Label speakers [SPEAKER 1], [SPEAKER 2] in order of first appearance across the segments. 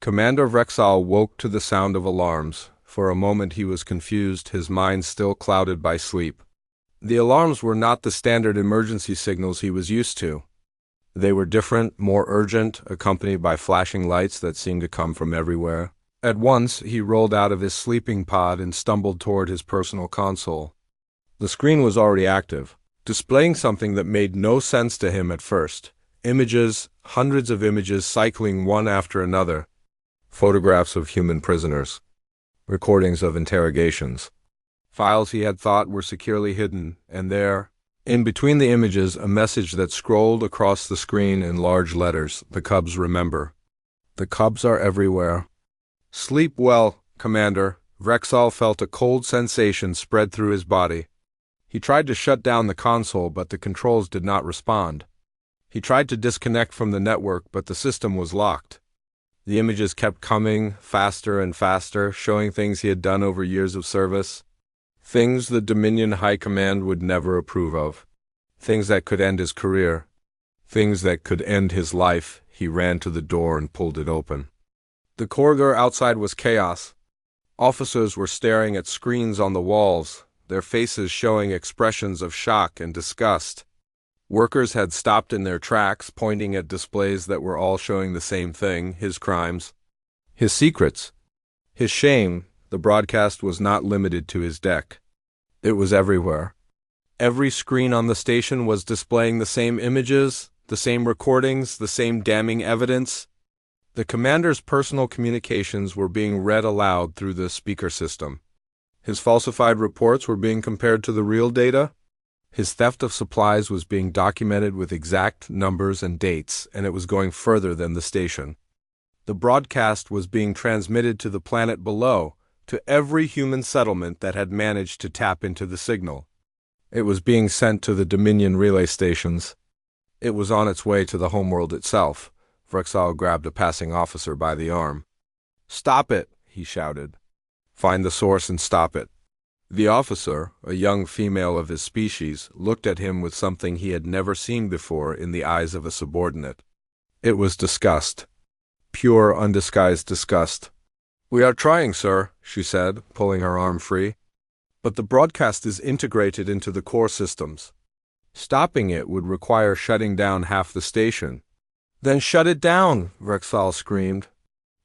[SPEAKER 1] Commander Rexall woke to the sound of alarms. For a moment he was confused, his mind still clouded by sleep. The alarms were not the standard emergency signals he was used to. They were different, more urgent, accompanied by flashing lights that seemed to come from everywhere. At once, he rolled out of his sleeping pod and stumbled toward his personal console. The screen was already active, displaying something that made no sense to him at first. Images, hundreds of images cycling one after another. Photographs of human prisoners. Recordings of interrogations. Files he had thought were securely hidden, and there, in between the images, a message that scrolled across the screen in large letters. The Cubs remember. The Cubs are everywhere. Sleep well, Commander. Rexall felt a cold sensation spread through his body. He tried to shut down the console, but the controls did not respond. He tried to disconnect from the network, but the system was locked. The images kept coming, faster and faster, showing things he had done over years of service. Things the Dominion High Command would never approve of. Things that could end his career. Things that could end his life. He ran to the door and pulled it open. The corridor outside was chaos. Officers were staring at screens on the walls, their faces showing expressions of shock and disgust. Workers had stopped in their tracks, pointing at displays that were all showing the same thing: his crimes, his secrets, his shame. The broadcast was not limited to his deck. It was everywhere. Every screen on the station was displaying the same images, the same recordings, the same damning evidence. The commander's personal communications were being read aloud through the speaker system. His falsified reports were being compared to the real data. His theft of supplies was being documented with exact numbers and dates, and it was going further than the station. The broadcast was being transmitted to the planet below, to every human settlement that had managed to tap into the signal. It was being sent to the Dominion relay stations. It was on its way to the homeworld itself. Rexall grabbed a passing officer by the arm. "Stop it," he shouted. "Find the source and stop it." The officer, a young female of his species, looked at him with something he had never seen before in the eyes of a subordinate. It was disgust. Pure, undisguised disgust. "We are trying, sir," she said, pulling her arm free. "But the broadcast is integrated into the core systems. Stopping it would require shutting down half the station." "Then shut it down!" Rexall screamed.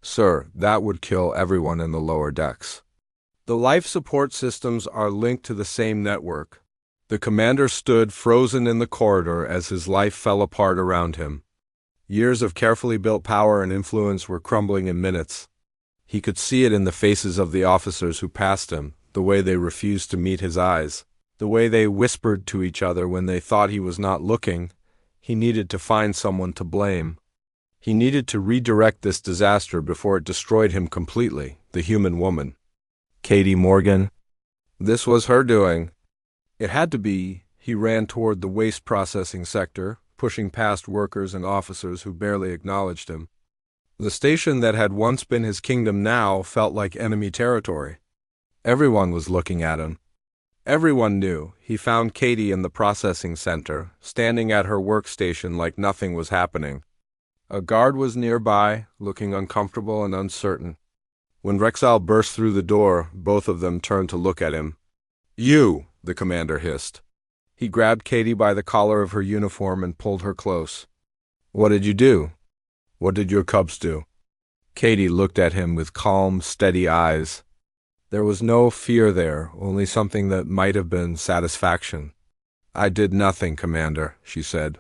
[SPEAKER 1] "Sir, that would kill everyone in the lower decks. The life support systems are linked to the same network." The commander stood frozen in the corridor as his life fell apart around him. Years of carefully built power and influence were crumbling in minutes. He could see it in the faces of the officers who passed him, the way they refused to meet his eyes, the way they whispered to each other when they thought he was not looking. He needed to find someone to blame. He needed to redirect this disaster before it destroyed him completely. The human woman. Katie Morgan. This was her doing. It had to be. He ran toward the waste processing sector, pushing past workers and officers who barely acknowledged him. The station that had once been his kingdom now felt like enemy territory. Everyone was looking at him. Everyone knew. He found Katie in the processing center, standing at her workstation like nothing was happening. A guard was nearby, looking uncomfortable and uncertain. When Rexall burst through the door, both of them turned to look at him. "You!" the commander hissed. He grabbed Katie by the collar of her uniform and pulled her close. "What did you do? What did your cubs do?" Katie looked at him with calm, steady eyes. There was no fear there, only something that might have been satisfaction. "I did nothing, Commander," she said.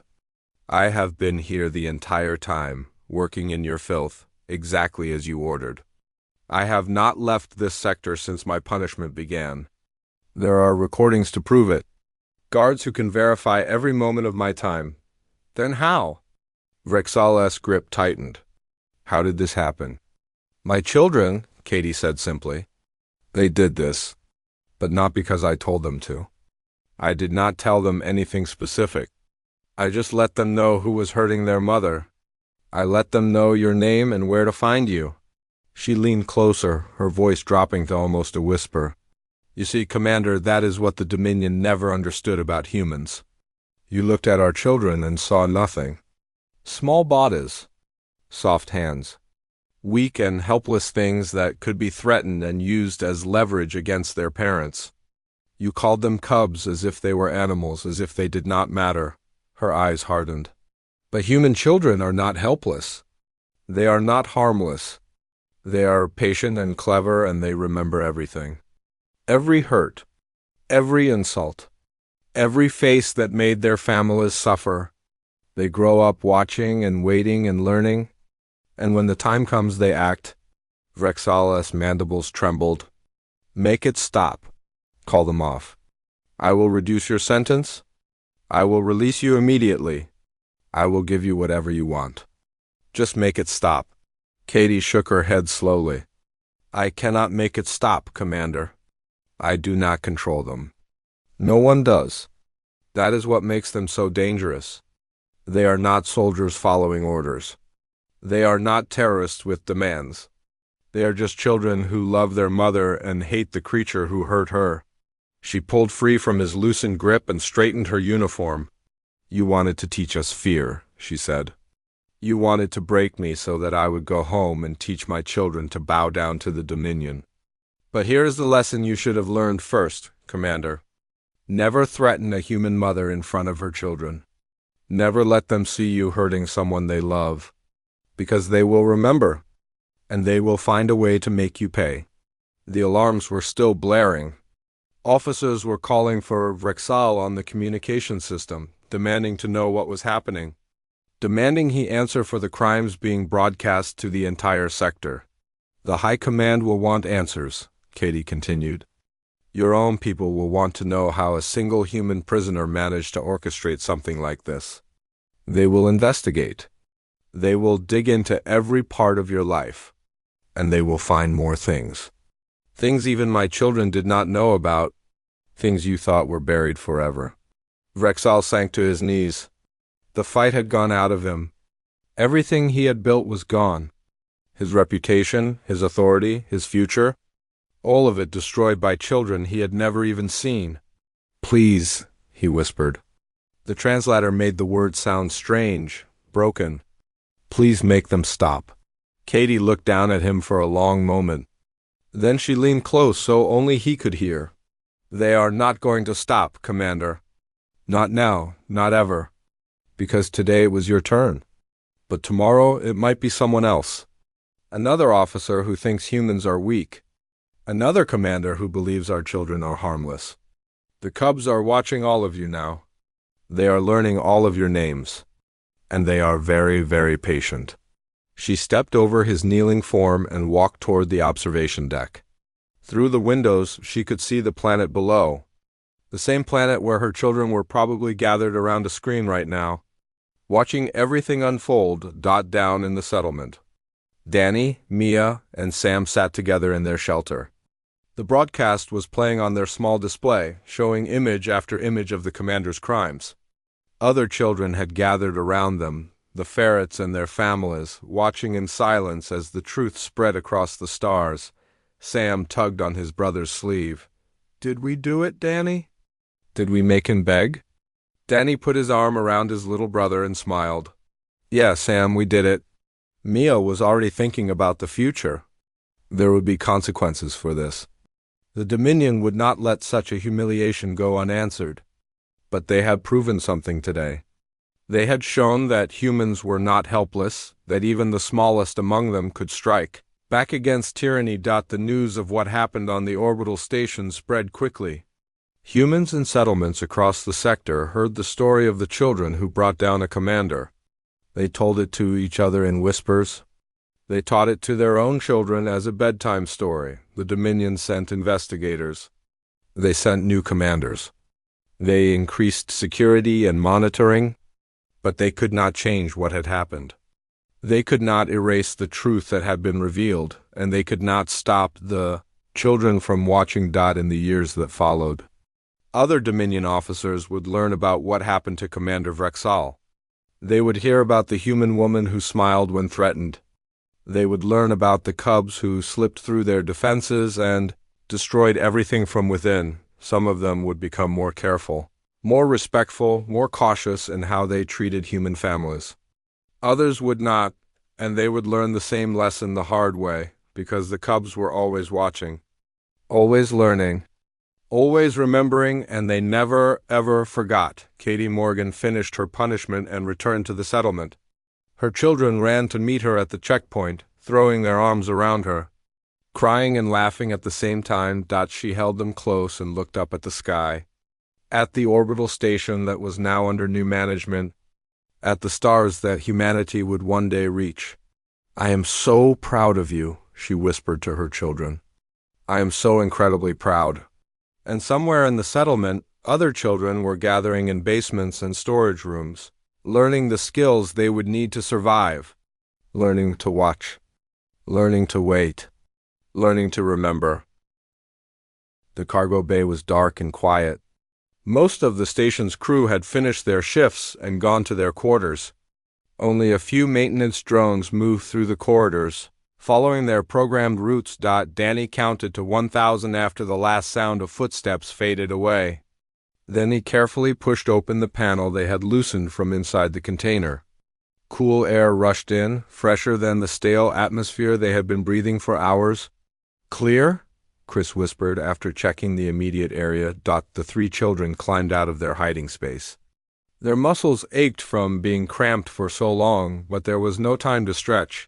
[SPEAKER 1] "I have been here the entire time, working in your filth, exactly as you ordered. I have not left this sector since my punishment began. There are recordings to prove it. Guards who can verify every moment of my time." "Then how?" Rexall's grip tightened. "How did this happen?" "My children," Katie said simply. "They did this, but not because I told them to. I did not tell them anything specific. I just let them know who was hurting their mother. I let them know your name and where to find you." She leaned closer, her voice dropping to almost a whisper. "You see, Commander, that is what the Dominion never understood about humans. You looked at our children and saw nothing. Small bodies, soft hands, weak and helpless things that could be threatened and used as leverage against their parents. You called them cubs as if they were animals, as if they did not matter. Her eyes hardened. But human children are not helpless. They are not harmless. They are patient and clever, and they remember everything. Every hurt, every insult, every face that made their families suffer. They grow up watching and waiting and learning, and when the time comes they act. Vrexala's mandibles trembled. Make it stop. Call them off. I will reduce your sentence. I will release you immediately. I will give you whatever you want. Just make it stop. Katie shook her head slowly. I cannot make it stop, Commander. I do not control them. No one does. That is what makes them so dangerous. They are not soldiers following orders. They are not terrorists with demands. They are just children who love their mother and hate the creature who hurt her. She pulled free from his loosened grip and straightened her uniform. You wanted to teach us fear, she said. You wanted to break me so that I would go home and teach my children to bow down to the Dominion. But here is the lesson you should have learned first, Commander. Never threaten a human mother in front of her children. Never let them see you hurting someone they love, because they will remember, and they will find a way to make you pay. The alarms were still blaring. Officers were calling for Vrexal on the communication system, demanding to know what was happening, demanding he answer for the crimes being broadcast to the entire sector. The High Command will want answers, Katie continued. Your own people will want to know how a single human prisoner managed to orchestrate something like this. They will investigate. They will dig into every part of your life, and they will find more things. Things even my children did not know about, things you thought were buried forever. Vrexal sank to his knees. The fight had gone out of him. Everything he had built was gone. His reputation, his authority, his future, all of it destroyed by children he had never even seen. Please, he whispered. The translator made the words sound strange, broken. Please make them stop. Katie looked down at him for a long moment. Then she leaned close so only he could hear. They are not going to stop, Commander. Not now, not ever. Because today it was your turn. But tomorrow it might be someone else. Another officer who thinks humans are weak. Another commander who believes our children are harmless. The cubs are watching all of you now. They are learning all of your names. And they are very, very patient. She stepped over his kneeling form and walked toward the observation deck. Through the windows, she could see the planet below. The same planet where her children were probably gathered around a screen right now, watching everything unfold down in the settlement. Danny, Mia, and Sam sat together in their shelter. The broadcast was playing on their small display, showing image after image of the commander's crimes. Other children had gathered around them, the ferrets and their families, watching in silence as the truth spread across the stars. Sam tugged on his brother's sleeve. Did we do it, Danny? Did we make him beg? Danny put his arm around his little brother and smiled. Yeah, Sam, we did it. Mia was already thinking about the future. There would be consequences for this. The Dominion would not let such a humiliation go unanswered. But they had proven something today. They had shown that humans were not helpless, that even the smallest among them could strike back against tyranny. The news of what happened on the orbital station spread quickly. Humans in settlements across the sector heard the story of the children who brought down a commander. They told it to each other in whispers. They taught it to their own children as a bedtime story. The Dominion sent investigators. They sent new commanders. They increased security and monitoring, but they could not change what had happened. They could not erase the truth that had been revealed, and they could not stop the children from watching in the years that followed. Other Dominion officers would learn about what happened to Commander Vrexal. They would hear about the human woman who smiled when threatened. They would learn about the cubs who slipped through their defenses and destroyed everything from within. Some of them would become more careful, more respectful, more cautious in how they treated human families. Others would not, And they would learn the same lesson the hard way, because the cubs were always watching, always learning, always remembering, and they never, ever forgot. Katie Morgan finished her punishment and returned to the settlement. Her children ran to meet her at the checkpoint, throwing their arms around her, crying and laughing at the same time. She held them close and looked up at the sky, at the orbital station that was now under new management, at the stars that humanity would one day reach. "I am so proud of you," she whispered to her children. "I am so incredibly proud." And somewhere in the settlement, other children were gathering in basements and storage rooms, learning the skills they would need to survive, learning to watch, learning to wait, learning to remember. The cargo bay was dark and quiet. Most of the station's crew had finished their shifts and gone to their quarters. Only a few maintenance drones moved through the corridors, following their programmed routes. Danny counted to 1,000 after the last sound of footsteps faded away. Then he carefully pushed open the panel they had loosened from inside the container. Cool air rushed in, fresher than the stale atmosphere they had been breathing for hours. "Clear?" Chris whispered after checking the immediate area. The three children climbed out of their hiding space. Their muscles ached from being cramped for so long, but there was no time to stretch.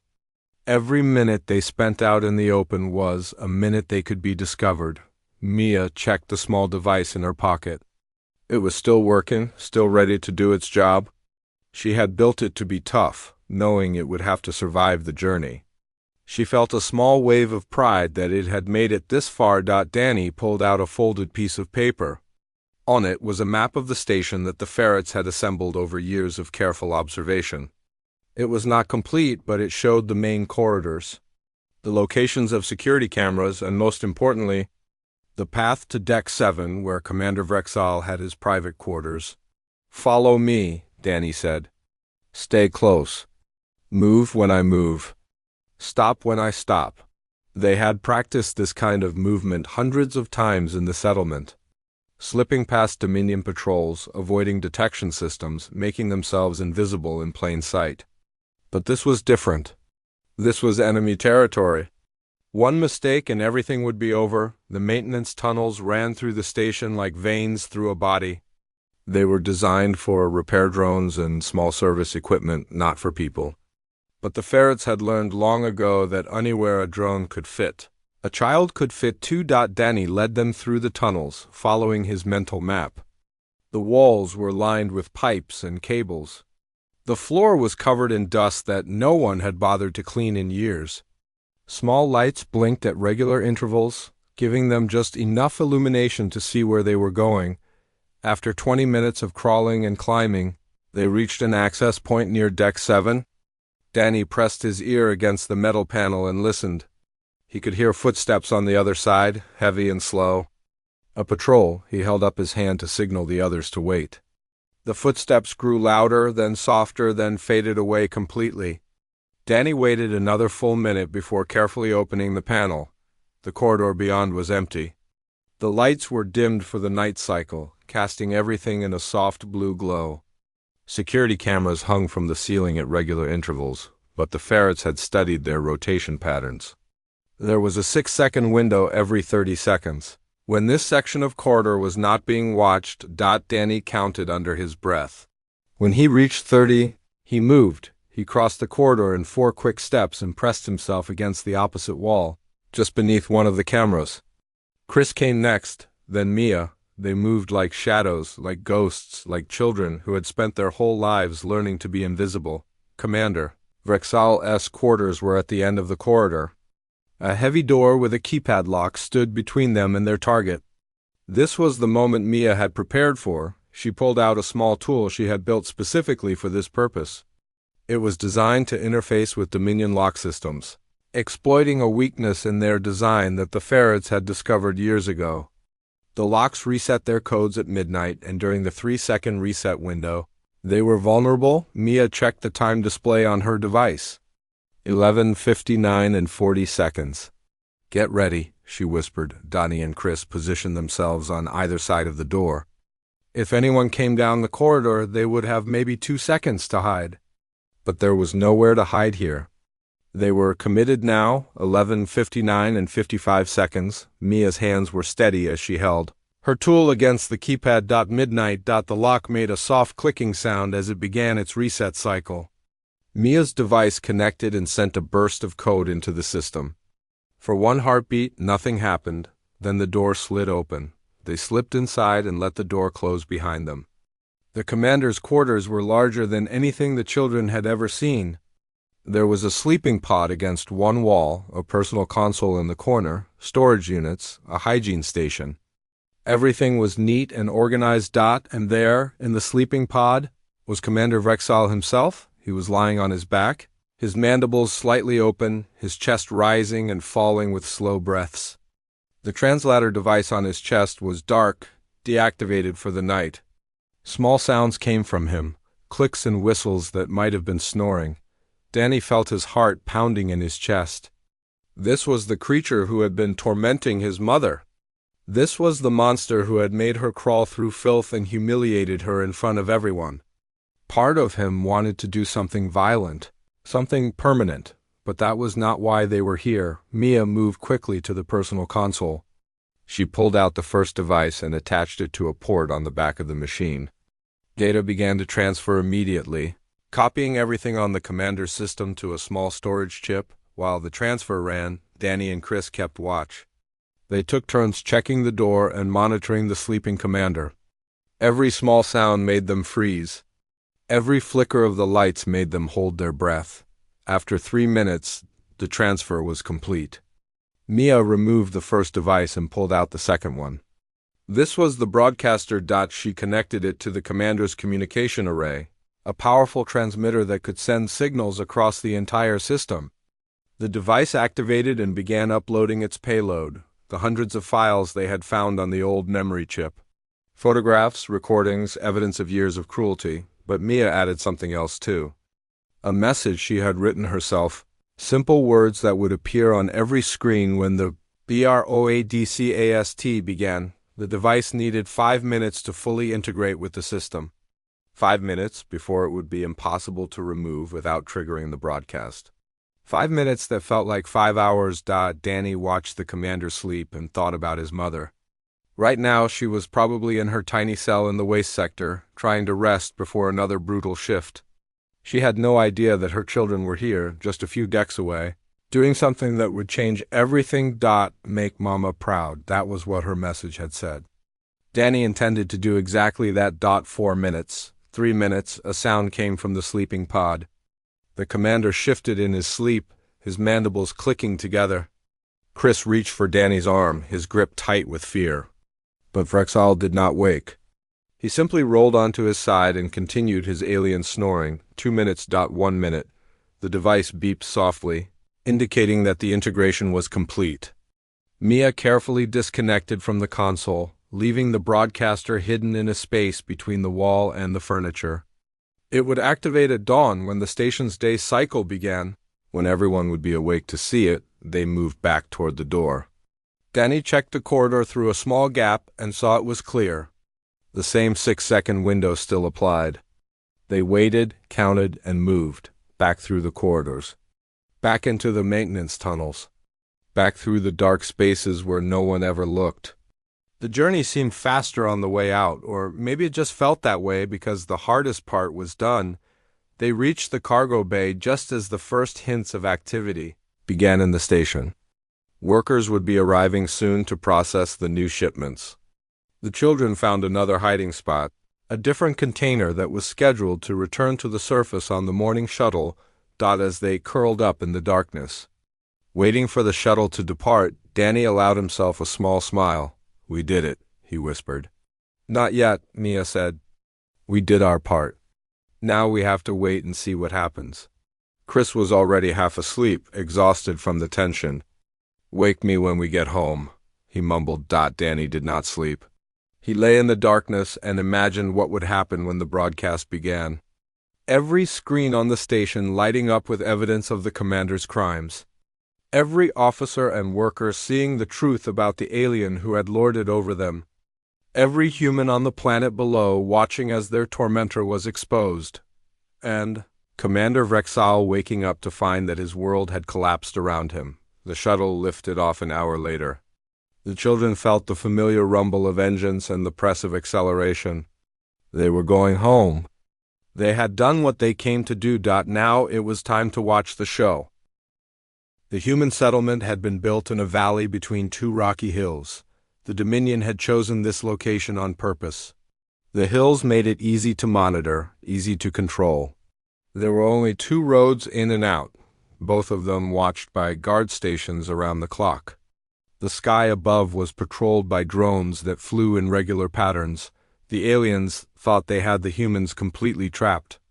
[SPEAKER 1] Every minute they spent out in the open was a minute they could be discovered. Mia checked the small device in her pocket. It was still working, still ready to do its job. She had built it to be tough, knowing it would have to survive the journey. She felt a small wave of pride that it had made it this far. Danny pulled out a folded piece of paper. On it was a map of the station that the ferrets had assembled over years of careful observation. It was not complete, but it showed the main corridors, the locations of security cameras, and most importantly, the path to Deck 7, where Commander Vrexal had his private quarters. "Follow me," Danny said. "Stay close. Move when I move. Stop when I stop." They had practiced this kind of movement hundreds of times in the settlement, slipping past Dominion patrols, avoiding detection systems, making themselves invisible in plain sight. But this was different. This was enemy territory. One mistake and everything would be over. The maintenance tunnels ran through the station like veins through a body. They were designed for repair drones and small service equipment, not for people. But the ferrets had learned long ago that anywhere a drone could fit, a child could fit too. Danny led them through the tunnels, following his mental map. The walls were lined with pipes and cables. The floor was covered in dust that no one had bothered to clean in years. Small lights blinked at regular intervals, giving them just enough illumination to see where they were going. After 20 minutes of crawling and climbing, they reached an access point near Deck 7. Danny pressed his ear against the metal panel and listened. He could hear footsteps on the other side, heavy and slow. A patrol. He held up his hand to signal the others to wait. The footsteps grew louder, then softer, then faded away completely. Danny waited another full minute before carefully opening the panel. The corridor beyond was empty. The lights were dimmed for the night cycle, casting everything in a soft blue glow. Security cameras hung from the ceiling at regular intervals, but the ferrets had studied their rotation patterns. There was a 6-second window every 30 seconds. When this section of corridor was not being watched, Danny counted under his breath. When he reached 30, he moved. He crossed the corridor in 4 quick steps and pressed himself against the opposite wall, just beneath one of the cameras. Chris came next, then Mia. They moved like shadows, like ghosts, like children who had spent their whole lives learning to be invisible. Commander Vrexal's quarters were at the end of the corridor. A heavy door with a keypad lock stood between them and their target. This was the moment Mia had prepared for. She pulled out a small tool she had built specifically for this purpose. It was designed to interface with Dominion lock systems, exploiting a weakness in their design that the ferrets had discovered years ago. The locks reset their codes at midnight, and during the 3-second reset window, they were vulnerable. Mia checked the time display on her device. 11:59 and 40 seconds. "Get ready," she whispered. Donnie and Chris positioned themselves on either side of the door. If anyone came down the corridor, they would have maybe 2 seconds to hide. But there was nowhere to hide here. They were committed now, 11:59 and 55 seconds. Mia's hands were steady as she held her tool against the keypad. Midnight. The lock made a soft clicking sound as it began its reset cycle. Mia's device connected and sent a burst of code into the system. For one heartbeat, nothing happened. Then the door slid open. They slipped inside and let the door close behind them. The commander's quarters were larger than anything the children had ever seen. There was a sleeping pod against one wall, a personal console in the corner, storage units, a hygiene station. Everything was neat and organized. And there, in the sleeping pod, was Commander Vrexal himself. He was lying on his back, his mandibles slightly open, his chest rising and falling with slow breaths. The translator device on his chest was dark, deactivated for the night. Small sounds came from him, clicks and whistles that might have been snoring. Danny felt his heart pounding in his chest. This was the creature who had been tormenting his mother. This was the monster who had made her crawl through filth and humiliated her in front of everyone. Part of him wanted to do something violent, something permanent, but that was not why they were here. Mia moved quickly to the personal console. She pulled out the first device and attached it to a port on the back of the machine. Data began to transfer immediately, copying everything on the commander's system to a small storage chip. While the transfer ran, Danny and Chris kept watch. They took turns checking the door and monitoring the sleeping commander. Every small sound made them freeze. Every flicker of the lights made them hold their breath. After 3 minutes, the transfer was complete. Mia removed the first device and pulled out the second one. This was the broadcaster. She connected it to the commander's communication array, a powerful transmitter that could send signals across the entire system. The device activated and began uploading its payload, the hundreds of files they had found on the old memory chip. Photographs, recordings, evidence of years of cruelty, but Mia added something else too. A message she had written herself, simple words that would appear on every screen when the broadcast began. The device needed 5 minutes to fully integrate with the system. 5 minutes before it would be impossible to remove without triggering the broadcast. 5 minutes that felt like 5 hours. Danny watched the commander sleep and thought about his mother. Right now, she was probably in her tiny cell in the waste sector, trying to rest before another brutal shift. She had no idea that her children were here, just a few decks away, doing something that would change everything. Make Mama proud. That was what her message had said. Danny intended to do exactly that. 4 minutes, 3 minutes, a sound came from the sleeping pod. The commander shifted in his sleep, his mandibles clicking together. Chris reached for Danny's arm, his grip tight with fear. But Vrexal did not wake. He simply rolled onto his side and continued his alien snoring. 2 minutes. 1 minute. The device beeped softly, indicating that the integration was complete. Mia carefully disconnected from the console, leaving the broadcaster hidden in a space between the wall and the furniture. It would activate at dawn when the station's day cycle began. When everyone would be awake to see it, they moved back toward the door. Danny checked the corridor through a small gap and saw it was clear. The same 6-second window still applied. They waited, counted, and moved, back through the corridors, back into the maintenance tunnels, back through the dark spaces where no one ever looked. The journey seemed faster on the way out, or maybe it just felt that way because the hardest part was done. They reached the cargo bay just as the first hints of activity began in the station. Workers would be arriving soon to process the new shipments. The children found another hiding spot, a different container that was scheduled to return to the surface on the morning shuttle. As they curled up in the darkness, waiting for the shuttle to depart, Danny allowed himself a small smile. "We did it," he whispered. "Not yet," Mia said. "We did our part. Now we have to wait and see what happens." Chris was already half asleep, exhausted from the tension. "Wake me when we get home," he mumbled. Danny did not sleep. He lay in the darkness and imagined what would happen when the broadcast began. Every screen on the station lighting up with evidence of the commander's crimes. Every officer and worker seeing the truth about the alien who had lorded over them. Every human on the planet below watching as their tormentor was exposed. And Commander Rexal waking up to find that his world had collapsed around him. The shuttle lifted off an hour later. The children felt the familiar rumble of engines and the press of acceleration. They were going home. They had done what they came to do. Now it was time to watch the show. The human settlement had been built in a valley between two rocky hills. The Dominion had chosen this location on purpose. The hills made it easy to monitor, easy to control. There were only 2 roads in and out, both of them watched by guard stations around the clock. The sky above was patrolled by drones that flew in regular patterns. The aliens thought they had the humans completely trapped.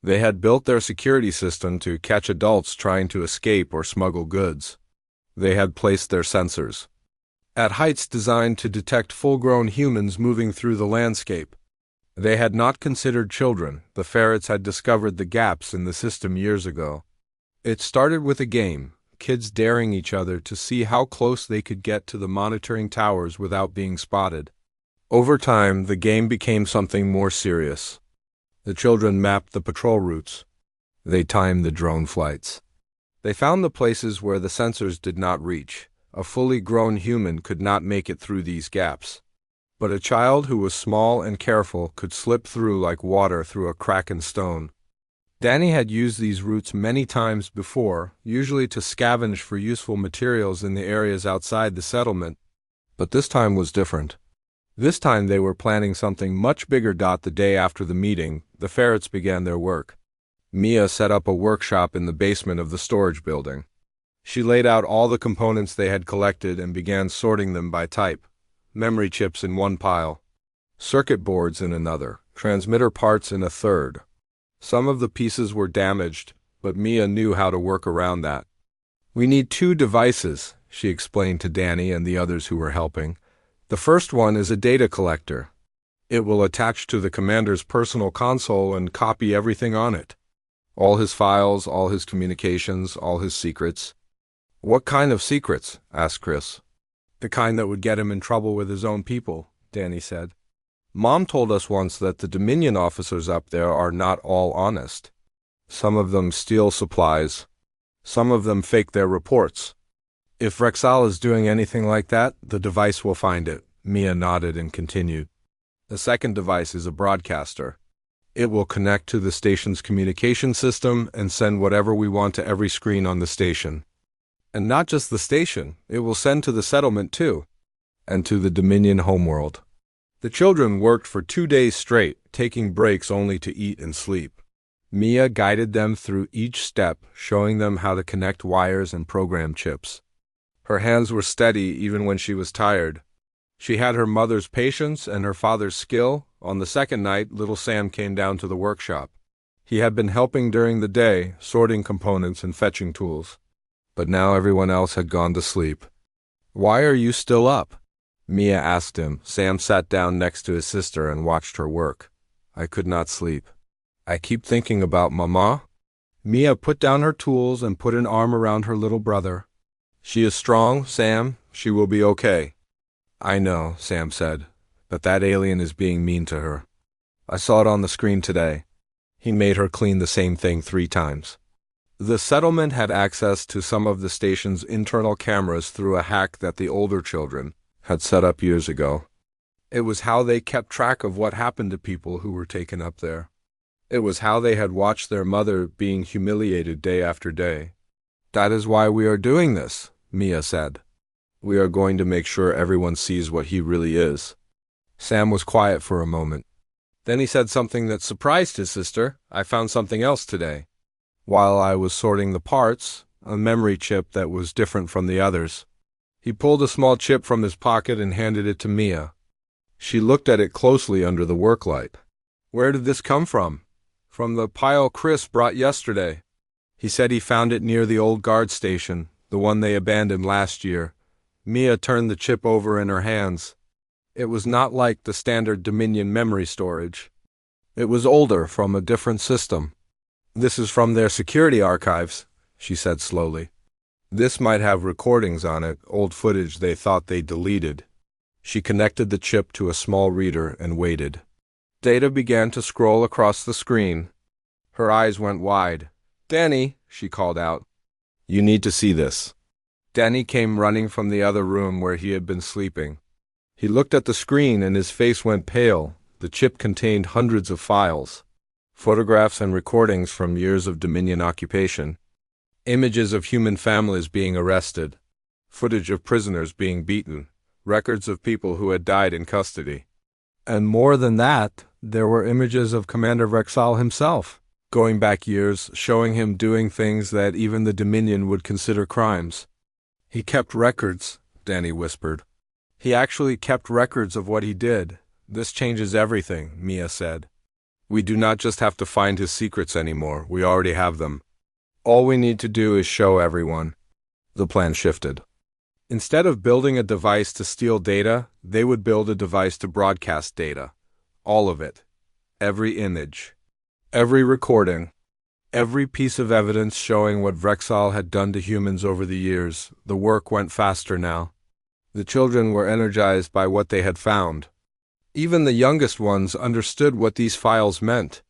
[SPEAKER 1] They had built their security system to catch adults trying to escape or smuggle goods. They had placed their sensors at heights designed to detect full-grown humans moving through the landscape. They had not considered children. The ferrets had discovered the gaps in the system years ago. It started with a game, kids daring each other to see how close they could get to the monitoring towers without being spotted. Over time, the game became something more serious. The children mapped the patrol routes. They timed the drone flights. They found the places where the sensors did not reach. A fully grown human could not make it through these gaps. But a child who was small and careful could slip through like water through a crack in stone. Danny had used these routes many times before, usually to scavenge for useful materials in the areas outside the settlement. But this time was different. This time they were planning something much bigger. The day after the meeting, the ferrets began their work. Mia set up a workshop in the basement of the storage building. She laid out all the components they had collected and began sorting them by type. Memory chips in one pile, circuit boards in another, transmitter parts in a third. Some of the pieces were damaged, but Mia knew how to work around that. "We need 2 devices," she explained to Danny and the others who were helping. "The first one is a data collector. It will attach to the commander's personal console and copy everything on it. All his files, all his communications, all his secrets." "What kind of secrets?" asked Chris. "The kind that would get him in trouble with his own people," Danny said. "Mom told us once that the Dominion officers up there are not all honest. Some of them steal supplies. Some of them fake their reports. If Rexal is doing anything like that, the device will find it." Mia nodded and continued. "The second device is a broadcaster. It will connect to the station's communication system and send whatever we want to every screen on the station. And not just the station, it will send to the settlement too, and to the Dominion homeworld." The children worked for 2 days straight, taking breaks only to eat and sleep. Mia guided them through each step, showing them how to connect wires and program chips. Her hands were steady even when she was tired. She had her mother's patience and her father's skill. On the second night, little Sam came down to the workshop. He had been helping during the day, sorting components and fetching tools. But now everyone else had gone to sleep. "Why are you still up?" Mia asked him. Sam sat down next to his sister and watched her work. "I could not sleep. I keep thinking about Mama." Mia put down her tools and put an arm around her little brother. "She is strong, Sam. She will be okay." "I know," Sam said, "but that alien is being mean to her. I saw it on the screen today. He made her clean the same thing 3 times. The settlement had access to some of the station's internal cameras through a hack that the older children had set up years ago. It was how they kept track of what happened to people who were taken up there. It was how they had watched their mother being humiliated day after day. "That is why we are doing this," Mia said. "We are going to make sure everyone sees what he really is." Sam was quiet for a moment. Then he said something that surprised his sister. "I found something else today. While I was sorting the parts, a memory chip that was different from the others." He pulled a small chip from his pocket and handed it to Mia. She looked at it closely under the work light. "Where did this come from?" "From the pile Chris brought yesterday. He said he found it near the old guard station, the one they abandoned last year." Mia turned the chip over in her hands. It was not like the standard Dominion memory storage. It was older, from a different system. "This is from their security archives," she said slowly. "This might have recordings on it, old footage they thought they deleted." She connected the chip to a small reader and waited. Data began to scroll across the screen. Her eyes went wide. "Danny," she called out. "You need to see this." Danny came running from the other room where he had been sleeping. He looked at the screen and his face went pale. The chip contained hundreds of files. Photographs and recordings from years of Dominion occupation. Images of human families being arrested. Footage of prisoners being beaten. Records of people who had died in custody. And more than that, there were images of Commander Rexall himself, going back years, showing him doing things that even the Dominion would consider crimes. "He kept records," Danny whispered. "He actually kept records of what he did. This changes everything," Mia said. "We do not just have to find his secrets anymore, we already have them. All we need to do is show everyone." The plan shifted. Instead of building a device to steal data, they would build a device to broadcast data. All of it. Every image. Every recording. Every piece of evidence showing what Rexall had done to humans over the years. The work went faster now. The children were energized by what they had found. Even the youngest ones understood what these files meant.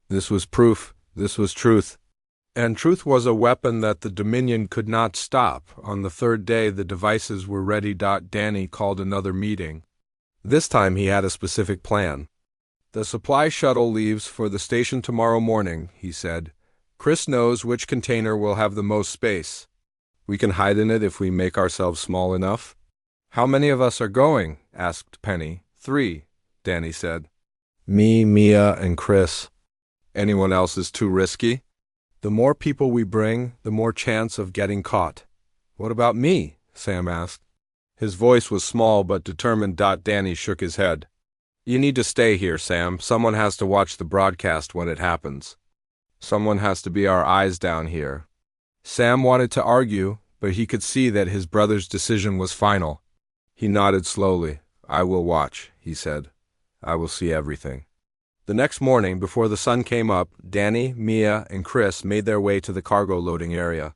[SPEAKER 1] This was proof. This was truth. And truth was a weapon that the Dominion could not stop. On the third day, the devices were ready. Danny called another meeting. This time he had a specific plan. "The supply shuttle leaves for the station tomorrow morning," he said. "Chris knows which container will have the most space. We can hide in it if we make ourselves small enough." "How many of us are going?" asked Penny. "3, Danny said. "Me, Mia, and Chris." "Anyone else is too risky?" "The more people we bring, the more chance of getting caught." "What about me?" Sam asked. His voice was small but determined. Danny shook his head. "You need to stay here, Sam. Someone has to watch the broadcast when it happens. Someone has to be our eyes down here." Sam wanted to argue, but he could see that his brother's decision was final. He nodded slowly. "I will watch," he said. "I will see everything." The next morning, before the sun came up, Danny, Mia, and Chris made their way to the cargo loading area.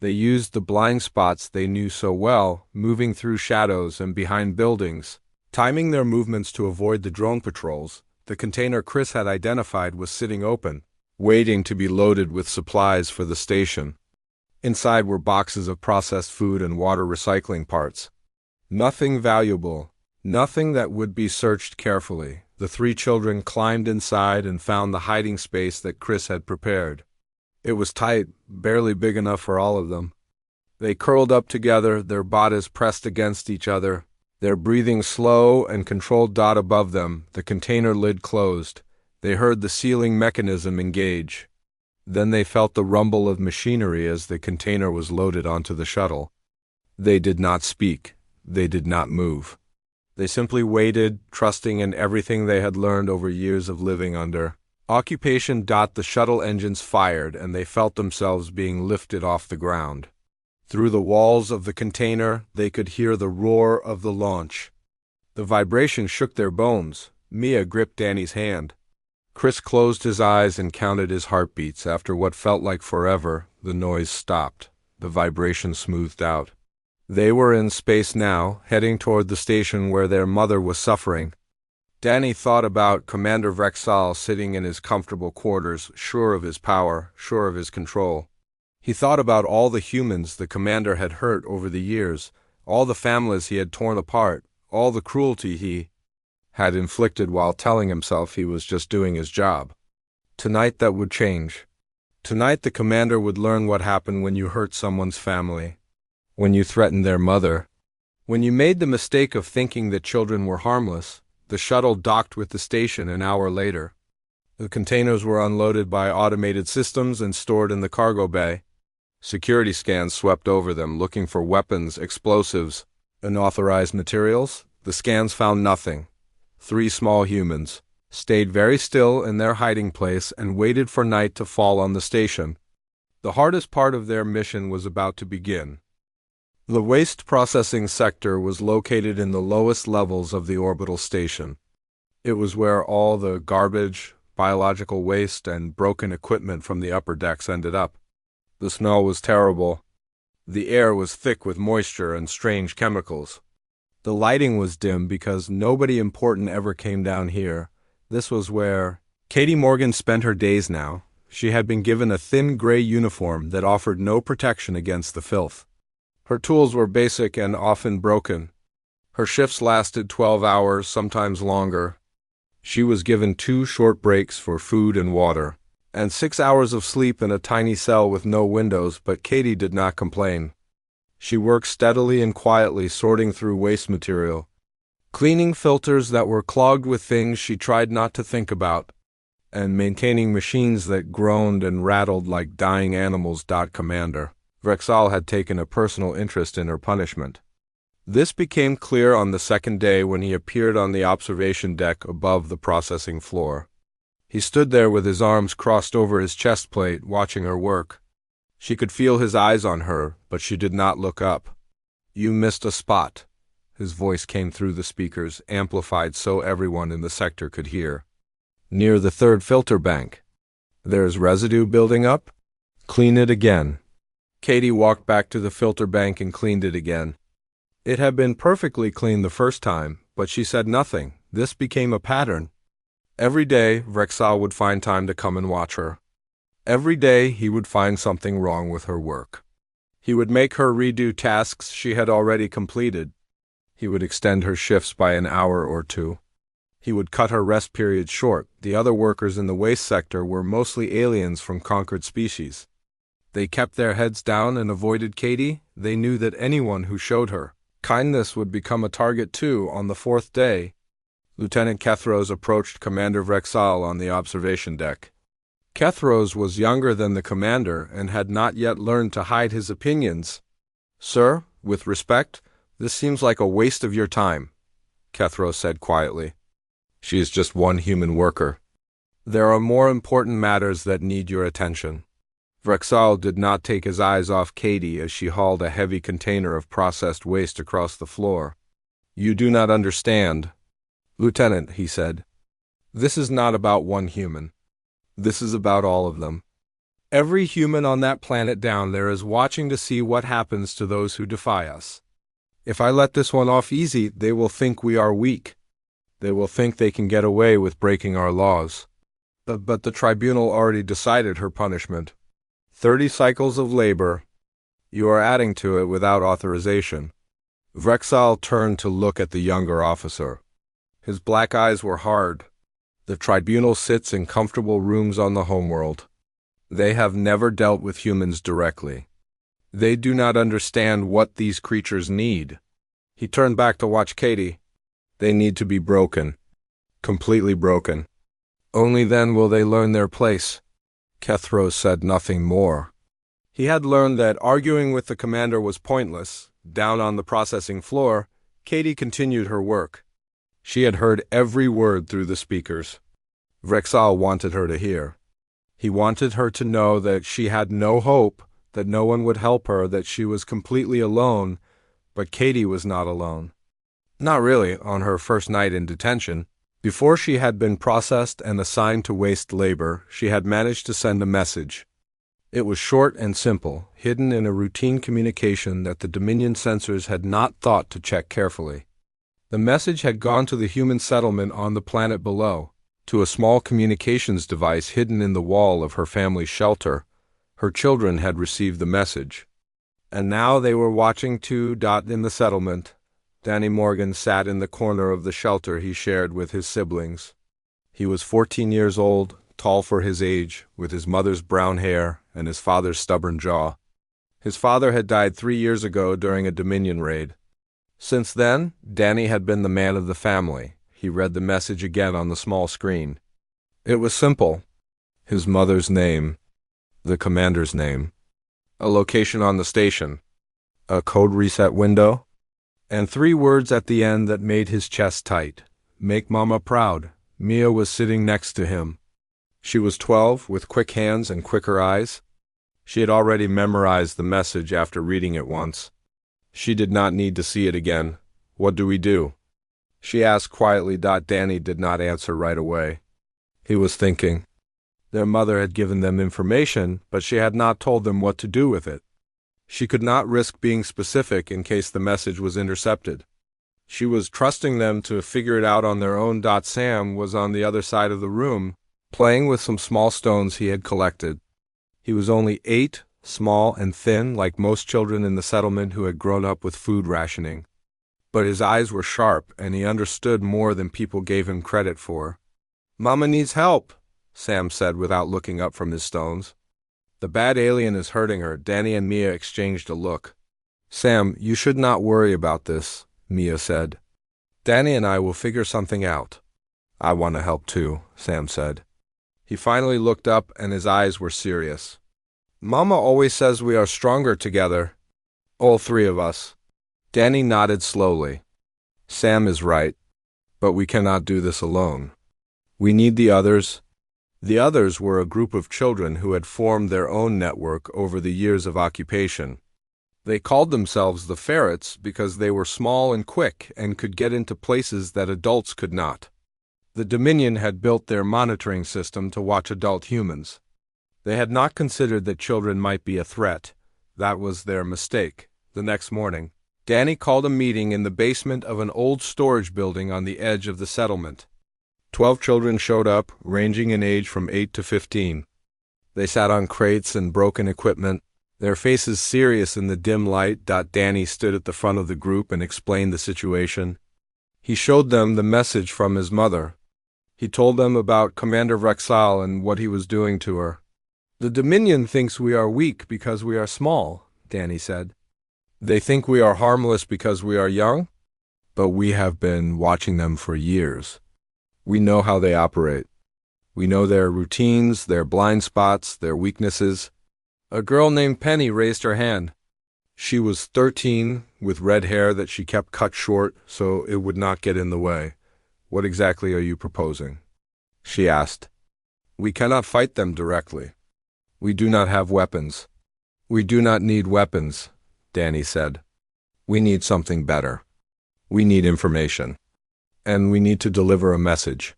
[SPEAKER 1] They used the blind spots they knew so well, moving through shadows and behind buildings, timing their movements to avoid the drone patrols. The container Chris had identified was sitting open, waiting to be loaded with supplies for the station. Inside were boxes of processed food and water recycling parts. Nothing valuable, nothing that would be searched carefully. The 3 children climbed inside and found the hiding space that Chris had prepared. It was tight, barely big enough for all of them. They curled up together, their bodies pressed against each other, their breathing slow and controlled. Above them, the container lid closed. They heard the sealing mechanism engage. Then they felt the rumble of machinery as the container was loaded onto the shuttle. They did not speak. They did not move. They simply waited, trusting in everything they had learned over years of living under occupation. The shuttle engines fired, and they felt themselves being lifted off the ground. Through the walls of the container, they could hear the roar of the launch. The vibration shook their bones. Mia gripped Danny's hand. Chris closed his eyes and counted his heartbeats. After what felt like forever, the noise stopped. The vibration smoothed out. They were in space now, heading toward the station where their mother was suffering. Danny thought about Commander Rexall sitting in his comfortable quarters, sure of his power, sure of his control. He thought about all the humans the commander had hurt over the years, all the families he had torn apart, all the cruelty he had inflicted while telling himself he was just doing his job. Tonight that would change. Tonight the commander would learn what happened when you hurt someone's family. When you threatened their mother. When you made the mistake of thinking that children were harmless. The shuttle docked with the station an hour later. The containers were unloaded by automated systems and stored in the cargo bay. Security scans swept over them, looking for weapons, explosives, unauthorized materials. The scans found nothing. 3 small humans stayed very still in their hiding place and waited for night to fall on the station. The hardest part of their mission was about to begin. The waste processing sector was located in the lowest levels of the orbital station. It was where all the garbage, biological waste, and broken equipment from the upper decks ended up. The smell was terrible. The air was thick with moisture and strange chemicals. The lighting was dim because nobody important ever came down here. This was where Katie Morgan spent her days now. she had been given a thin gray uniform that offered no protection against the filth. Her tools were basic and often broken. Her shifts lasted 12 hours, sometimes longer. She was given 2 short breaks for food and water, and 6 hours of sleep in a tiny cell with no windows, but Katie did not complain. She worked steadily and quietly, sorting through waste material, cleaning filters that were clogged with things she tried not to think about, and maintaining machines that groaned and rattled like dying animals. Commander Vrexal had taken a personal interest in her punishment. This became clear on the second day when he appeared on the observation deck above the processing floor. He stood there with his arms crossed over his chest plate, watching her work. She could feel his eyes on her, but she did not look up. "You missed a spot." His voice came through the speakers, amplified so everyone in the sector could hear. "Near the 3rd filter bank. There's residue building up. Clean it again." Katie walked back to the filter bank and cleaned it again. It had been perfectly clean the first time, but she said nothing. This became a pattern. Every day, Vrexal would find time to come and watch her. Every day, he would find something wrong with her work. He would make her redo tasks she had already completed. He would extend her shifts by an hour or 2. He would cut her rest periods short. The other workers in the waste sector were mostly aliens from conquered species. They kept their heads down and avoided Katie. They knew that anyone who showed her kindness would become a target too. On the 4th day, Lieutenant Kethros approached Commander Vrexal on the observation deck. Kethros was younger than the commander and had not yet learned to hide his opinions. "Sir, with respect, this seems like a waste of your time," Kethros said quietly. "She is just one human worker. There are more important matters that need your attention." Vrexal did not take his eyes off Katie as she hauled a heavy container of processed waste across the floor. "You do not understand, Lieutenant," he said. "This is not about one human. This is about all of them. Every human on that planet down there is watching to see what happens to those who defy us. If I let this one off easy, they will think we are weak. They will think they can get away with breaking our laws." But the tribunal already decided her punishment. 30 cycles of labor. You are adding to it without authorization. Vrexal turned to look at the younger officer. His black eyes were hard. The tribunal sits in comfortable rooms on the homeworld. They have never dealt with humans directly. They do not understand what these creatures need. He turned back to watch Katie. They need to be broken. Completely broken. Only then will they learn their place. Kethros said nothing more. He had learned that arguing with the commander was pointless. Down on the processing floor, Katie continued her work. She had heard every word through the speakers. Vrexal wanted her to hear. He wanted her to know that she had no hope, that no one would help her, that she was completely alone, but Katie was not alone. Not really, on her first night in detention. Before she had been processed and assigned to waste labor, she had managed to send a message. It was short and simple, hidden in a routine communication that the Dominion censors had not thought to check carefully. The message had gone to the human settlement on the planet below, to a small communications device hidden in the wall of her family's shelter. Her children had received the message. And now they were watching too. In the settlement, Danny Morgan sat in the corner of the shelter he shared with his siblings. He was 14 years old, tall for his age, with his mother's brown hair and his father's stubborn jaw. His father had died 3 years ago during a Dominion raid. Since then, Danny had been the man of the family. He read the message again on the small screen. It was simple. His mother's name, the commander's name, a location on the station, a code reset window, and 3 words at the end that made his chest tight. Make Mama proud. Mia was sitting next to him. She was 12, with quick hands and quicker eyes. She had already memorized the message after reading it once. She did not need to see it again. "What do we do?" she asked quietly. Danny did not answer right away. He was thinking. Their mother had given them information, but she had not told them what to do with it. She could not risk being specific in case the message was intercepted. She was trusting them to figure it out on their own. Sam was on the other side of the room, playing with some small stones he had collected. He was only 8, small and thin like most children in the settlement who had grown up with food rationing. But his eyes were sharp, and he understood more than people gave him credit for. "Mama needs help," Sam said without looking up from his stones. "The bad alien is hurting her." Danny and Mia exchanged a look. "Sam, you should not worry about this," Mia said. "Danny and I will figure something out." "I want to help too," Sam said. He finally looked up and his eyes were serious. "Mama always says we are stronger together. All 3 of us." Danny nodded slowly. "Sam is right, but we cannot do this alone. We need the others." The others were a group of children who had formed their own network over the years of occupation. They called themselves the Ferrets because they were small and quick and could get into places that adults could not. The Dominion had built their monitoring system to watch adult humans. They had not considered that children might be a threat. That was their mistake. The next morning, Danny called a meeting in the basement of an old storage building on the edge of the settlement. 12 children showed up, ranging in age from 8 to 15. They sat on crates and broken equipment, their faces serious in the dim light. Danny stood at the front of the group and explained the situation. He showed them the message from his mother. He told them about Commander Rexall and what he was doing to her. "The Dominion thinks we are weak because we are small," Danny said. "They think we are harmless because we are young, but we have been watching them for years. We know how they operate. We know their routines, their blind spots, their weaknesses." A girl named Penny raised her hand. She was 13, with red hair that she kept cut short so it would not get in the way. "What exactly are you proposing?" she asked. "We cannot fight them directly. We do not have weapons." "We do not need weapons," Danny said. "We need something better. We need information. And we need to deliver a message."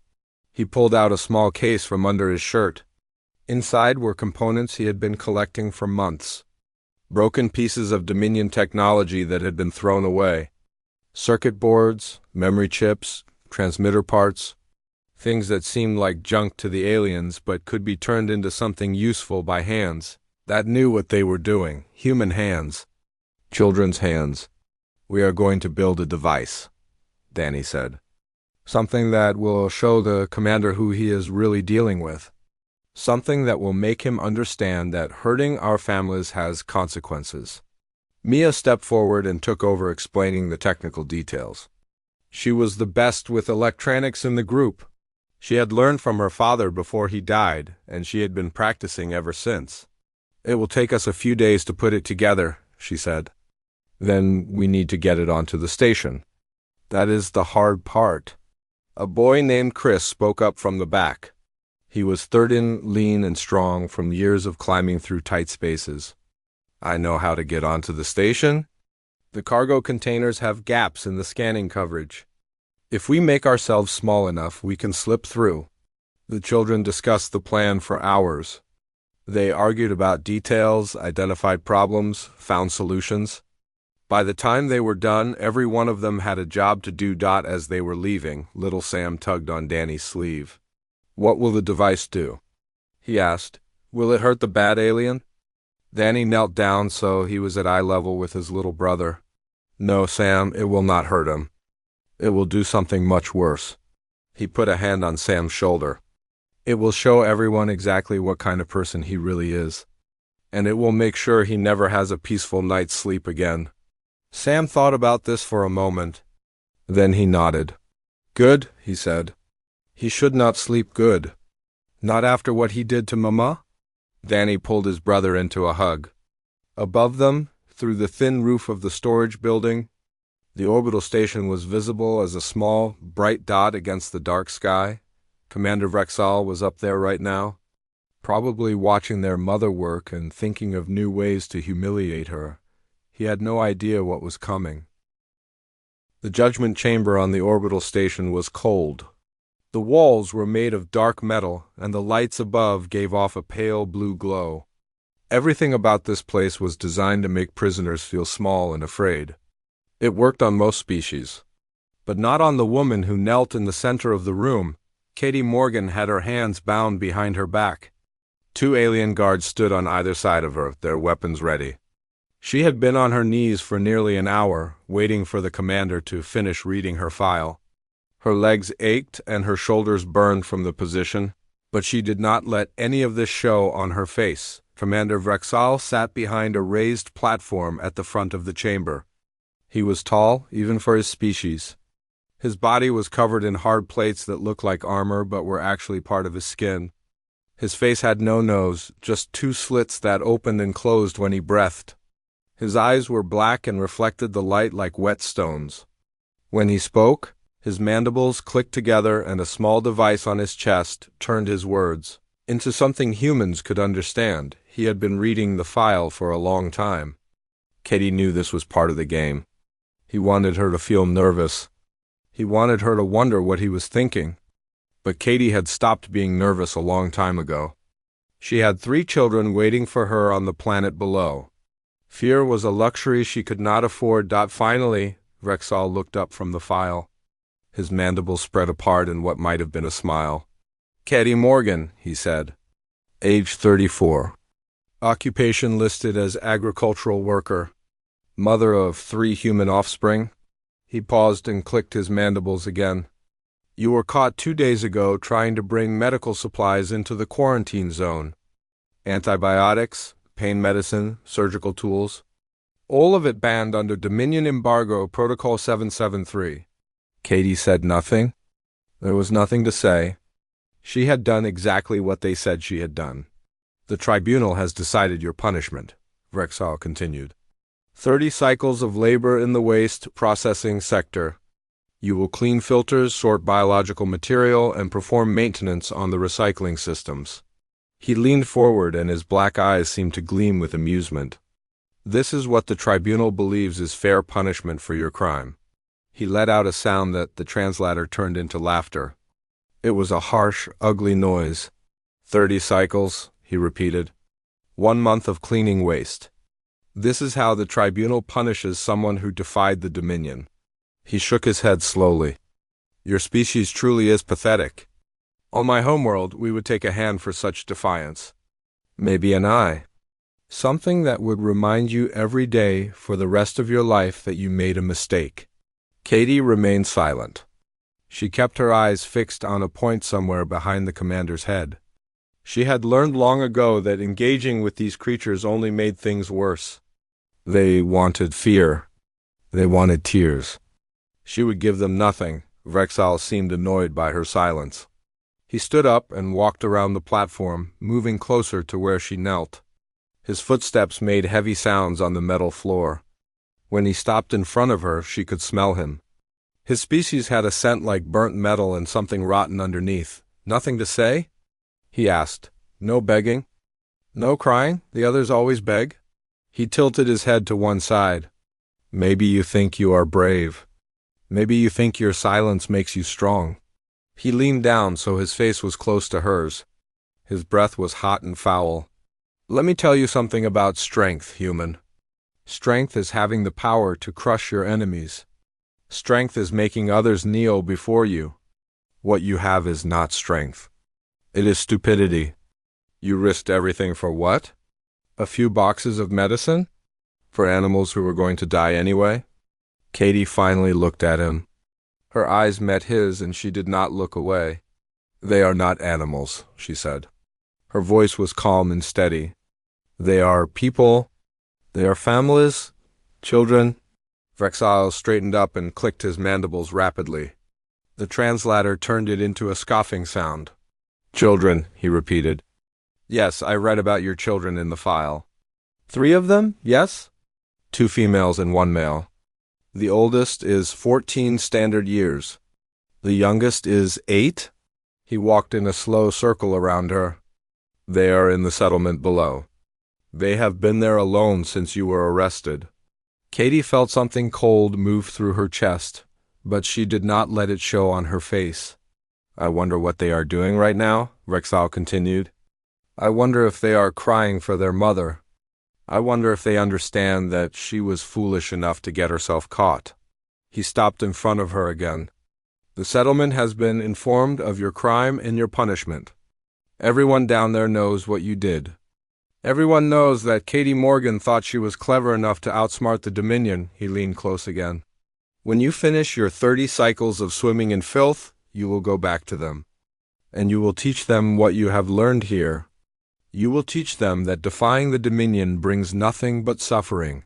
[SPEAKER 1] He pulled out a small case from under his shirt. Inside were components he had been collecting for months. Broken pieces of Dominion technology that had been thrown away. Circuit boards, memory chips, transmitter parts. Things that seemed like junk to the aliens but could be turned into something useful by hands that knew what they were doing. Human hands. Children's hands. "We are going to build a device," Danny said. "Something that will show the commander who he is really dealing with. Something that will make him understand that hurting our families has consequences." Mia stepped forward and took over explaining the technical details. She was the best with electronics in the group. She had learned from her father before he died, and she had been practicing ever since. "It will take us a few days to put it together," she said. "Then we need to get it onto the station. That is the hard part." A boy named Chris spoke up from the back. He was 13, lean and strong from years of climbing through tight spaces. "I know how to get onto the station. The cargo containers have gaps in the scanning coverage. If we make ourselves small enough, we can slip through." The children discussed the plan for hours. They argued about details, identified problems, found solutions. By the time they were done, every one of them had a job to do. As they were leaving, little Sam tugged on Danny's sleeve. "What will the device do?" he asked. "Will it hurt the bad alien?" Danny knelt down so he was at eye level with his little brother. "No, Sam, it will not hurt him. It will do something much worse." He put a hand on Sam's shoulder. "It will show everyone exactly what kind of person he really is. And it will make sure he never has a peaceful night's sleep again." Sam thought about this for a moment. Then he nodded. "Good," he said. "He should not sleep good. Not after what he did to Mama?" Danny pulled his brother into a hug. Above them, through the thin roof of the storage building, the orbital station was visible as a small, bright dot against the dark sky. Commander Rexall was up there right now, probably watching their mother work and thinking of new ways to humiliate her. He had no idea what was coming. The judgment chamber on the orbital station was cold. The walls were made of dark metal, and the lights above gave off a pale blue glow. Everything about this place was designed to make prisoners feel small and afraid. It worked on most species, but not on the woman who knelt in the center of the room. Katie Morgan had her hands bound behind her back. Two alien guards stood on either side of her, their weapons ready. She had been on her knees for nearly an hour, waiting for the commander to finish reading her file. Her legs ached and her shoulders burned from the position, but she did not let any of this show on her face. Commander Vrexal sat behind a raised platform at the front of the chamber. He was tall, even for his species. His body was covered in hard plates that looked like armor but were actually part of his skin. His face had no nose, just two slits that opened and closed when he breathed. His eyes were black and reflected the light like wet stones. When he spoke, his mandibles clicked together and a small device on his chest turned his words into something humans could understand. He had been reading the file for a long time. Katie knew this was part of the game. He wanted her to feel nervous. He wanted her to wonder what he was thinking. But Katie had stopped being nervous a long time ago. She had 3 children waiting for her on the planet below. Fear was a luxury she could not afford. Finally, Vrexal looked up from the file. His mandibles spread apart in what might have been a smile. Katie Morgan, he said. Age 34. Occupation listed as agricultural worker. Mother of 3 human offspring. He paused and clicked his mandibles again. You were caught 2 days ago trying to bring medical supplies into the quarantine zone. Antibiotics, pain medicine, surgical tools. All of it banned under Dominion Embargo Protocol 773. Katie said nothing. There was nothing to say. She had done exactly what they said she had done. The tribunal has decided your punishment, Vrexal continued. 30 cycles of labor in the waste processing sector. You will clean filters, sort biological material, and perform maintenance on the recycling systems. He leaned forward and his black eyes seemed to gleam with amusement. This is what the tribunal believes is fair punishment for your crime. He let out a sound that the translator turned into laughter. It was a harsh, ugly noise. 30 cycles, he repeated. 1 month of cleaning waste. This is how the tribunal punishes someone who defied the Dominion. He shook his head slowly. Your species truly is pathetic. On my homeworld, we would take a hand for such defiance. Maybe an eye. Something that would remind you every day for the rest of your life that you made a mistake. Katie remained silent. She kept her eyes fixed on a point somewhere behind the commander's head. She had learned long ago that engaging with these creatures only made things worse. They wanted fear. They wanted tears. She would give them nothing. Vrexal seemed annoyed by her silence. He stood up and walked around the platform, moving closer to where she knelt. His footsteps made heavy sounds on the metal floor. When he stopped in front of her, she could smell him. His species had a scent like burnt metal and something rotten underneath. Nothing to say? He asked. No begging? No crying? The others always beg? He tilted his head to one side. Maybe you think you are brave. Maybe you think your silence makes you strong. He leaned down so his face was close to hers. His breath was hot and foul. Let me tell you something about strength, human. Strength is having the power to crush your enemies. Strength is making others kneel before you. What you have is not strength. It is stupidity. You risked everything for what? A few boxes of medicine? For animals who were going to die anyway? Katie finally looked at him. Her eyes met his and she did not look away. They are not animals, she said. Her voice was calm and steady. They are people. They are families. Children. Vrexal straightened up and clicked his mandibles rapidly. The translator turned it into a scoffing sound. Children, he repeated. Yes, I read about your children in the file. 3 of them, yes? 2 females and 1 male. The oldest is 14 standard years. The youngest is 8? He walked in a slow circle around her. They are in the settlement below. They have been there alone since you were arrested. Katie felt something cold move through her chest, but she did not let it show on her face. I wonder what they are doing right now, Vrexal continued. I wonder if they are crying for their mother. I wonder if they understand that she was foolish enough to get herself caught. He stopped in front of her again. The settlement has been informed of your crime and your punishment. Everyone down there knows what you did. Everyone knows that Katie Morgan thought she was clever enough to outsmart the Dominion." He leaned close again. "When you finish your 30 cycles of swimming in filth, you will go back to them. And you will teach them what you have learned here. You will teach them that defying the Dominion brings nothing but suffering.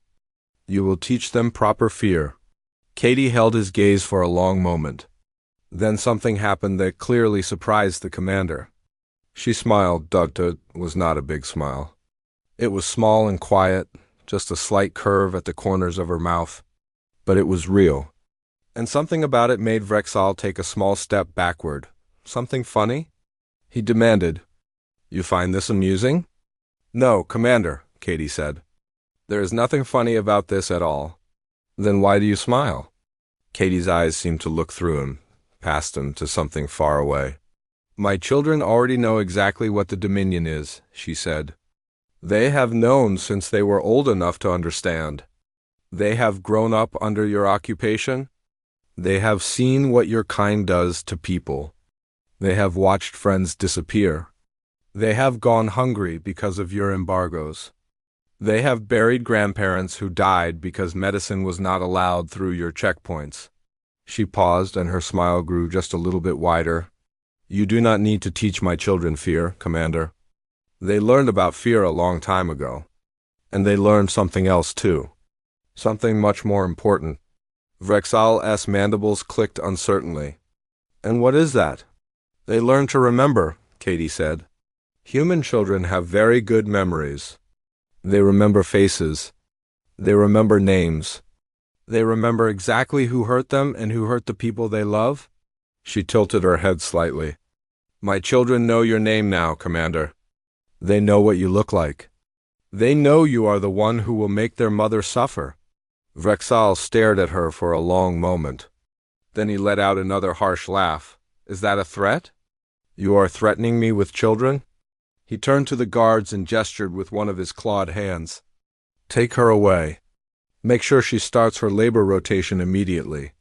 [SPEAKER 1] You will teach them proper fear." Katie held his gaze for a long moment. Then something happened that clearly surprised the commander. She smiled. It was not a big smile. It was small and quiet, just a slight curve at the corners of her mouth. But it was real. And something about it made Vrexal take a small step backward. "Something funny?" he demanded. "You find this amusing?" "No, Commander," Katie said. "There is nothing funny about this at all." "Then why do you smile?" Katie's eyes seemed to look through him, past him, to something far away. "My children already know exactly what the Dominion is," she said. "They have known since they were old enough to understand. They have grown up under your occupation. They have seen what your kind does to people. They have watched friends disappear. They have gone hungry because of your embargoes. They have buried grandparents who died because medicine was not allowed through your checkpoints." She paused, and her smile grew just a little bit wider. "You do not need to teach my children fear, Commander. They learned about fear a long time ago. And they learned something else too. Something much more important." Vrexal's mandibles clicked uncertainly. "And what is that?" "They learn to remember," Katie said. "Human children have very good memories. They remember faces. They remember names. They remember exactly who hurt them and who hurt the people they love." She tilted her head slightly. "My children know your name now, Commander. They know what you look like. They know you are the one who will make their mother suffer." Vrexal stared at her for a long moment. Then he let out another harsh laugh. "Is that a threat? You are threatening me with children?" He turned to the guards and gestured with one of his clawed hands. "Take her away. Make sure she starts her labor rotation immediately.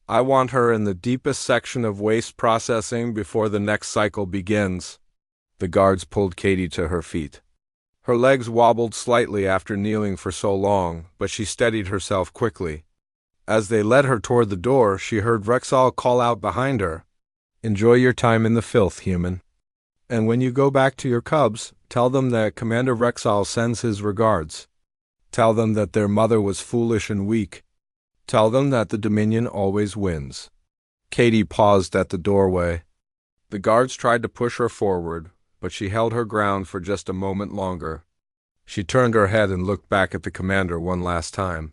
[SPEAKER 1] I want her in the deepest section of waste processing before the next cycle begins." The guards pulled Katie to her feet. Her legs wobbled slightly after kneeling for so long, but she steadied herself quickly. As they led her toward the door, she heard Vrexal call out behind her, "Enjoy your time in the filth, human. And when you go back to your cubs, tell them that Commander Vrexal sends his regards. Tell them that their mother was foolish and weak. Tell them that the Dominion always wins." Katie paused at the doorway. The guards tried to push her forward, but she held her ground for just a moment longer. She turned her head and looked back at the commander one last time.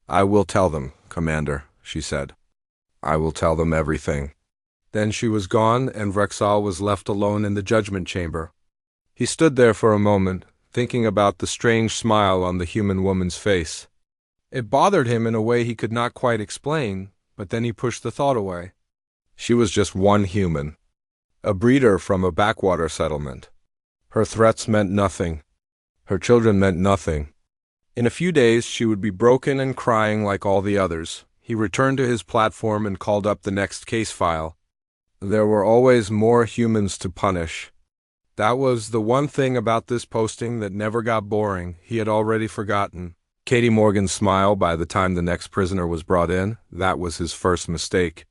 [SPEAKER 1] "I will tell them, Commander," she said. "I will tell them everything." Then she was gone, and Vrexal was left alone in the judgment chamber. He stood there for a moment, thinking about the strange smile on the human woman's face. It bothered him in a way he could not quite explain, but then he pushed the thought away. She was just one human. A breeder from a backwater settlement. Her threats meant nothing. Her children meant nothing. In a few days she would be broken and crying like all the others. He returned to his platform and called up the next case file. There were always more humans to punish. That was the one thing about this posting that never got boring. He had already forgotten. Katie Morgan's smile by the time the next prisoner was brought in, that was his first mistake.